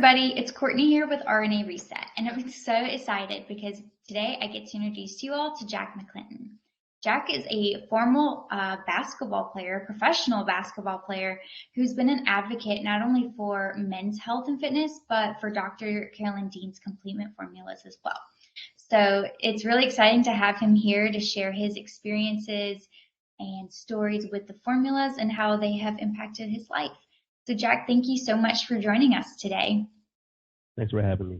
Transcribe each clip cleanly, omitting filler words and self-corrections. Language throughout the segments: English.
everybody, it's Courtney here with RnA ReSet, and I'm so excited because today I get to introduce you all to Jack McClinton. Jack is a former basketball player, professional basketball player, who's been an advocate not only for men's health and fitness, but for Dr. Carolyn Dean's Completement Formulas as well. So it's really exciting to have him here to share his experiences and stories with the formulas and how they have impacted his life. So Jack, thank you so much for joining us today. Thanks for having me.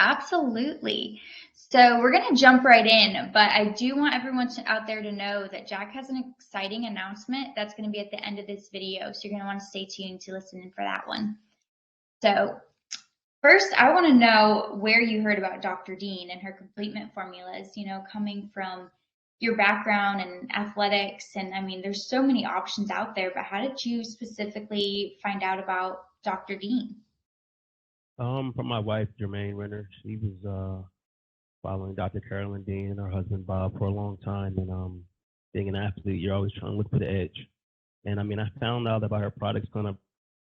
Absolutely. So we're going to jump right in, but I do want everyone out there to know that Jack has an exciting announcement that's going to be at the end of this video. So you're going to want to stay tuned to listen in for that one. So first, I want to know where you heard about Dr. Dean and her Completement Formulas, you know, coming from your background in athletics. And I mean, there's so many options out there, but how did you specifically find out about Dr. Dean? From my wife, Jermaine Renner. She was following Dr. Carolyn Dean and her husband, Bob, for a long time. And being an athlete, you're always trying to look for the edge. And I mean, I found out about her products kind of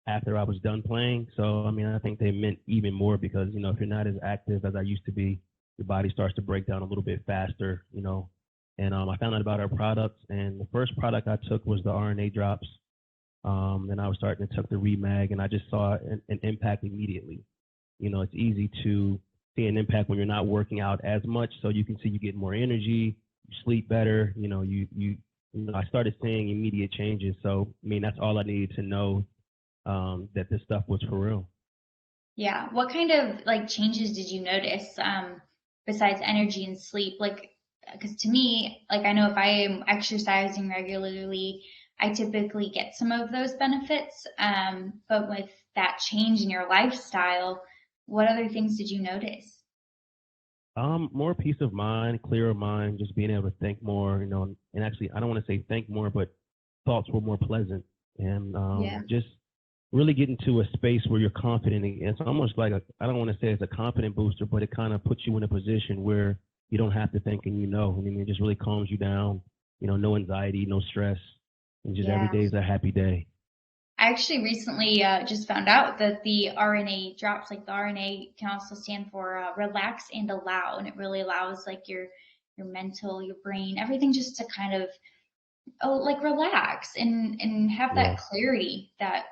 after I was done playing. So, I mean, I think they meant even more because, you know, if you're not as active as I used to be, your body starts to break down a little bit faster, you know. And I found out about our products, and the first product I took was the RnA Drops. Then I was starting to take the ReMag, and I just saw an impact immediately. You know, it's easy to see an impact when you're not working out as much, so you can see you get more energy, you sleep better. You know, I started seeing immediate changes. So, I mean, that's all I needed to know that this stuff was for real. Yeah. What kind of like changes did you notice besides energy and sleep? Like, because to me, like I know if I am exercising regularly, I typically get some of those benefits. But with that change in your lifestyle, what other things did you notice? More peace of mind, clearer mind, just being able to think more, you know, and actually, I don't want to say think more, but thoughts were more pleasant, and just really get into a space where you're confident. It's almost like I don't want to say it's a confident booster, but it kind of puts you in a position where you don't have to think, and you know, I mean, it just really calms you down. You know, no anxiety, no stress, and just every day is a happy day. I actually recently just found out that the RnA drops, like the RnA can also stand for relax and allow, and it really allows like your mental, your brain, everything just to kind of like relax and have that clarity that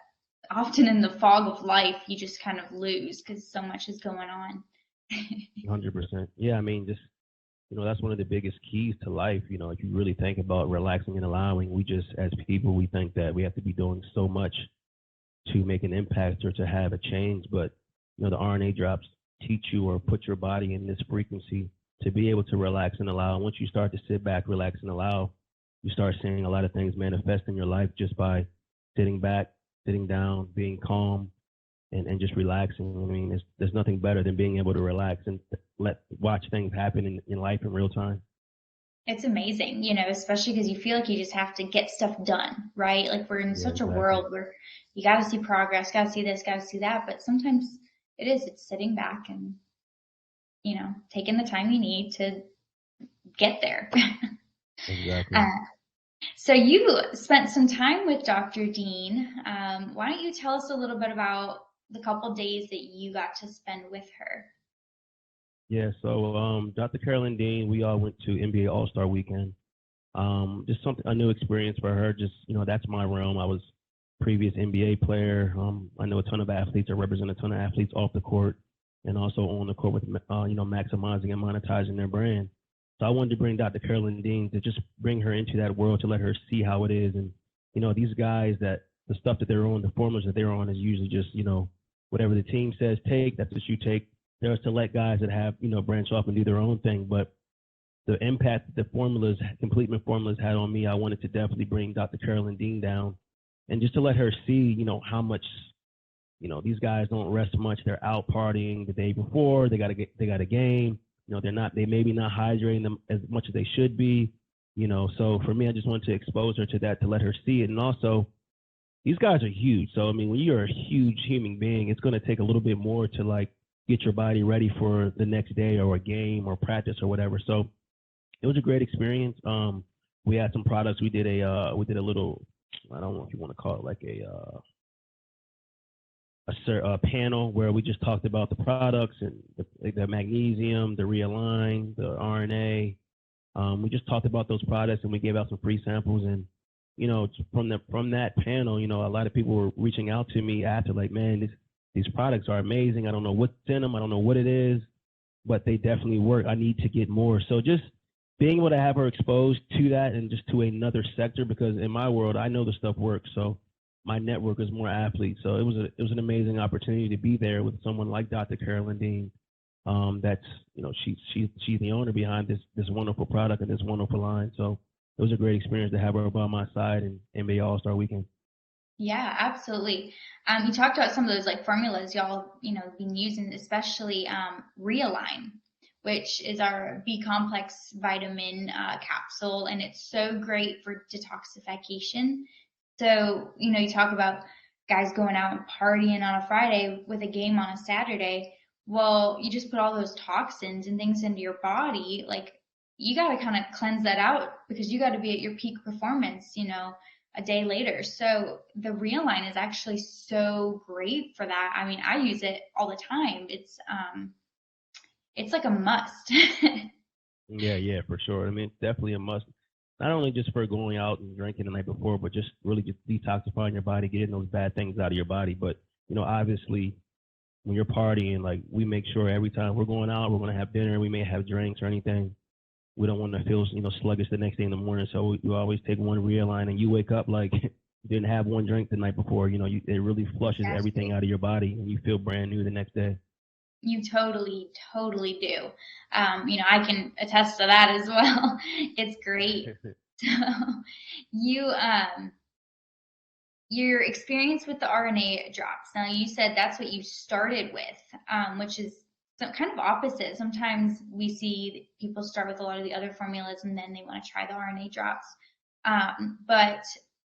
often in the fog of life you just kind of lose because so much is going on. 100%. Yeah, I mean, just, you know, that's one of the biggest keys to life. You know, if you really think about relaxing and allowing, we just, as people, we think that we have to be doing so much to make an impact or to have a change. But, you know, the RnA drops teach you or put your body in this frequency to be able to relax and allow. And once you start to sit back, relax, and allow, you start seeing a lot of things manifest in your life just by sitting back, sitting down, being calm, and just relaxing. I mean, there's nothing better than being able to relax and watch things happen in life in real time. It's amazing, you know, especially because you feel like you just have to get stuff done, right? Like we're in such a world where you got to see progress, got to see this, got to see that. But sometimes it's sitting back and, you know, taking the time you need to get there. Exactly. So you spent some time with Dr. Dean. Why don't you tell us a little bit about the couple days that you got to spend with her? Yeah, so Dr. Carolyn Dean, we all went to NBA All-Star Weekend. Just a new experience for her. Just, you know, that's my realm. I was previous NBA player. I know a ton of athletes. I represent a ton of athletes off the court and also on the court with, you know, maximizing and monetizing their brand. So I wanted to bring Dr. Carolyn Dean to just bring her into that world, to let her see how it is. And, you know, these guys, that the stuff that they're on, the formulas that they're on is usually just, you know, whatever the team says take, that's what you take. There are select guys that have, you know, branch off and do their own thing. But the impact the formulas, Completement Formulas, had on me, I wanted to definitely bring Dr. Carolyn Dean down and just to let her see, you know, how much, you know, these guys don't rest much. They're out partying the day before. They got a game. You know, they maybe not hydrating them as much as they should be, you know. So for me, I just wanted to expose her to that, to let her see it. And also, these guys are huge. So, I mean, when you're a huge human being, it's going to take a little bit more to like get your body ready for the next day or a game or practice or whatever. So it was a great experience. We had some products. We did a little, I don't know if you want to call it like a panel where we just talked about the products and the magnesium, the realign, the RNA. We just talked about those products and we gave out some free samples. And from that panel, a lot of people were reaching out to me after, like, man, these products are amazing. I don't know what's in them. I don't know what it is, but they definitely work. I need to get more. So just being able to have her exposed to that and just to another sector, because in my world, I know the stuff works. So my network is more athletes. So it was an amazing opportunity to be there with someone like Dr. Carolyn Dean. That's, she's the owner behind this wonderful product and this wonderful line. So it was a great experience to have her by my side in NBA All-Star Weekend. Yeah, absolutely. You talked about some of those like formulas y'all, been using, especially Realign, which is our B complex vitamin capsule, and it's so great for detoxification. So, you talk about guys going out and partying on a Friday with a game on a Saturday. Well, you just put all those toxins and things into your body. Like, you got to kind of cleanse that out because you got to be at your peak performance, a day later. So the Realign is actually so great for that. I mean, I use it all the time. It's like a must. Yeah, for sure. I mean, it's definitely a must. Not only just for going out and drinking the night before, but just really just detoxifying your body, getting those bad things out of your body. But, obviously, when you're partying, like, we make sure every time we're going out, we're going to have dinner, we may have drinks or anything. We don't want to feel, sluggish the next day in the morning. So we always take one Realign, and you wake up like you didn't have one drink the night before. It really flushes everything out of your body, and you feel brand new the next day. You totally do. I can attest to that as well. It's great. So your experience with the RnA drops. Now, you said that's what you started with, which is some kind of opposite. Sometimes we see people start with a lot of the other formulas and then they want to try the RnA drops. But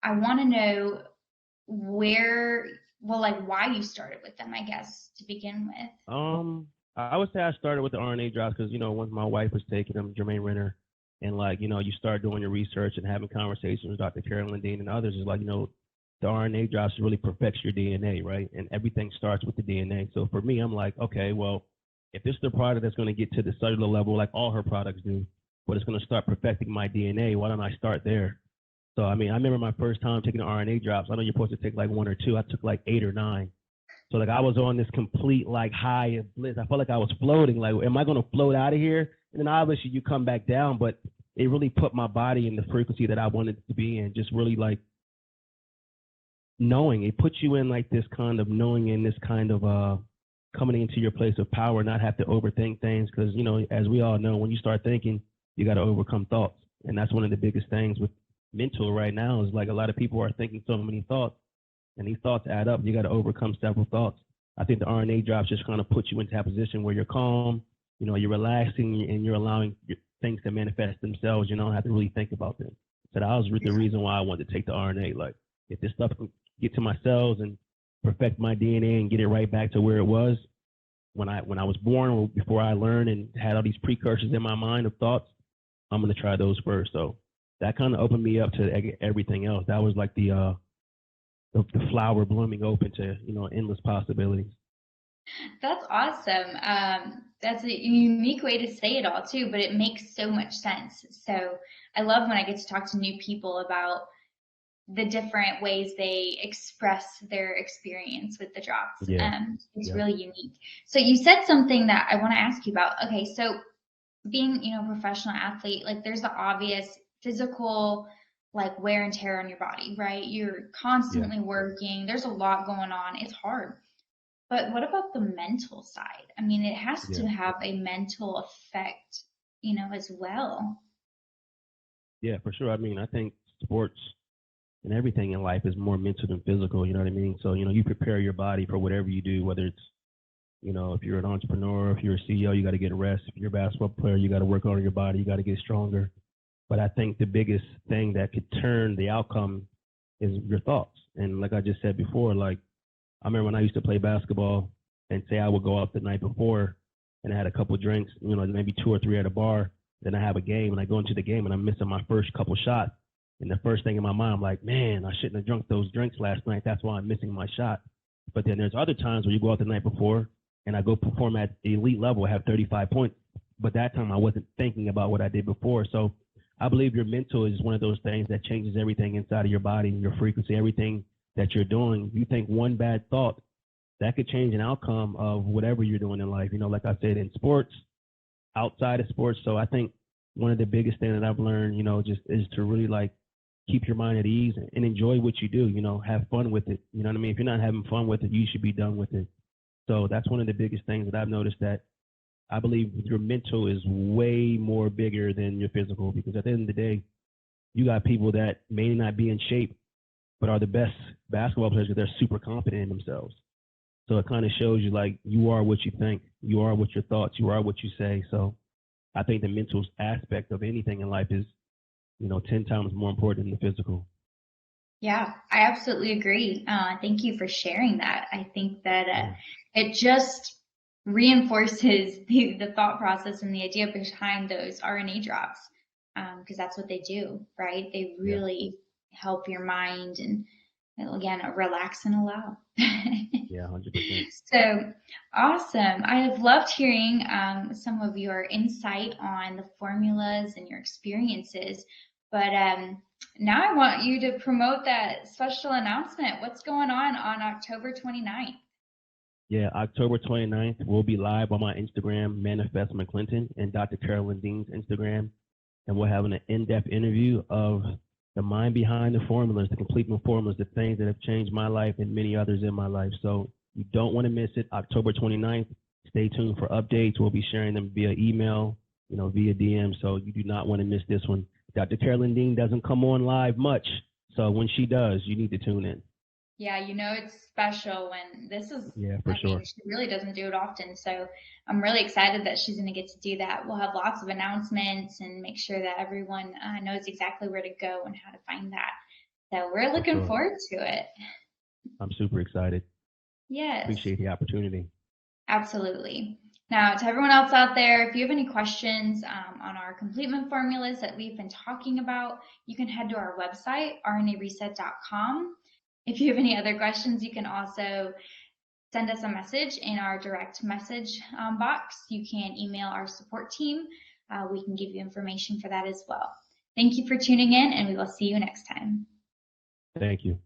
I want to know why you started with them, I guess, to begin with. I would say I started with the RnA drops because, once my wife was taking them, Jermaine Renner, and you start doing your research and having conversations with Dr. Carolyn Dean and others, is like, the RnA drops really perfects your DNA, right? And everything starts with the DNA. So for me, I'm like, okay, well, if this is the product that's going to get to the cellular level, like all her products do, but it's going to start perfecting my DNA, why don't I start there? So, I mean, I remember my first time taking the RnA drops. I know you're supposed to take like 1 or 2. I took like 8 or 9. So, like, I was on this complete, like, high of bliss. I felt like I was floating. Like, am I going to float out of here? And then obviously you come back down, but it really put my body in the frequency that I wanted to be in, just really, like, knowing. It puts you in, like, this kind of knowing, in this kind of coming into your place of power, not have to overthink things. Because, as we all know, when you start thinking, you got to overcome thoughts. And that's one of the biggest things with mental right now, is like a lot of people are thinking so many thoughts, and these thoughts add up. You got to overcome several thoughts. I think the RnA drops just kind of put you into that position where you're calm, you're relaxing, and you're allowing things to manifest themselves. You don't have to really think about them. So that was the reason why I wanted to take the RnA. Like, if this stuff can get to my cells and perfect my DNA and get it right back to where it was when I was born, or before I learned and had all these precursors in my mind of thoughts, I'm going to try those first. So that kind of opened me up to everything else. That was like the flower blooming open to, endless possibilities. That's awesome. That's a unique way to say it all too, but it makes so much sense. So I love when I get to talk to new people about the different ways they express their experience with the drops. Yeah. It's really unique. So you said something that I want to ask you about. Okay, so being, a professional athlete, like, there's the obvious physical, like, wear and tear on your body, right? You're constantly working. There's a lot going on. It's hard. But what about the mental side? I mean, it has to have a mental effect, as well. Yeah, for sure. I mean, I think sports and everything in life is more mental than physical, you know what I mean? So, you prepare your body for whatever you do, whether it's, if you're an entrepreneur, if you're a CEO, you got to get a rest. If you're a basketball player, you got to work on your body, you got to get stronger. But I think the biggest thing that could turn the outcome is your thoughts. And like I just said before, like, I remember when I used to play basketball, and say I would go out the night before and I had a couple of drinks, maybe 2 or 3 at a bar, then I have a game and I go into the game and I'm missing my first couple shots. And the first thing in my mind, I'm like, man, I shouldn't have drunk those drinks last night. That's why I'm missing my shot. But then there's other times where you go out the night before and I go perform at the elite level, I have 35 points. But that time I wasn't thinking about what I did before. So I believe your mental is one of those things that changes everything inside of your body, your frequency, everything that you're doing. You think one bad thought, that could change an outcome of whatever you're doing in life. You know, like I said, in sports, outside of sports. So I think one of the biggest things that I've learned, you know, just is to really like keep your mind at ease and enjoy what you do, you know, have fun with it. You know what I mean? If you're not having fun with it, you should be done with it. So that's one of the biggest things that I've noticed, that I believe your mental is way more bigger than your physical, because at the end of the day, you got people that may not be in shape, but are the best basketball players because they're super confident in themselves. So it kind of shows you like you are what you think, you are what your thoughts, you are what you say. So I think the mental aspect of anything in life is, you know, 10 times more important than the physical. Yeah, I absolutely agree. Thank you for sharing that. I think that it just reinforces the thought process and the idea behind those RnA drops, because that's what they do, right? They really help your mind and, again, relax and allow. Yeah, 100%. So awesome. I have loved hearing some of your insight on the formulas and your experiences. But now I want you to promote that special announcement. What's going on October 29th? Yeah, October 29th, we'll be live on my Instagram, Manifest McClinton, and Dr. Carolyn Dean's Instagram. And we'll have an in-depth interview of the mind behind the formulas, the Completement Formulas, the things that have changed my life and many others in my life. So you don't want to miss it, October 29th. Stay tuned for updates. We'll be sharing them via email, you know, via DM. So you do not want to miss this one. Dr. Carolyn Dean doesn't come on live much. So when she does, you need to tune in. Yeah, you know it's special when this is. Yeah, for sure. She really doesn't do it often, so I'm really excited that she's going to get to do that. We'll have lots of announcements and make sure that everyone knows exactly where to go and how to find that. So we're looking forward to it. I'm super excited. Yes. Appreciate the opportunity. Absolutely. Now, to everyone else out there, if you have any questions on our completement formulas that we've been talking about, you can head to our website, RnA ReSet.com. If you have any other questions, you can also send us a message in our direct message box. You can email our support team. We can give you information for that as well. Thank you for tuning in, and we will see you next time. Thank you.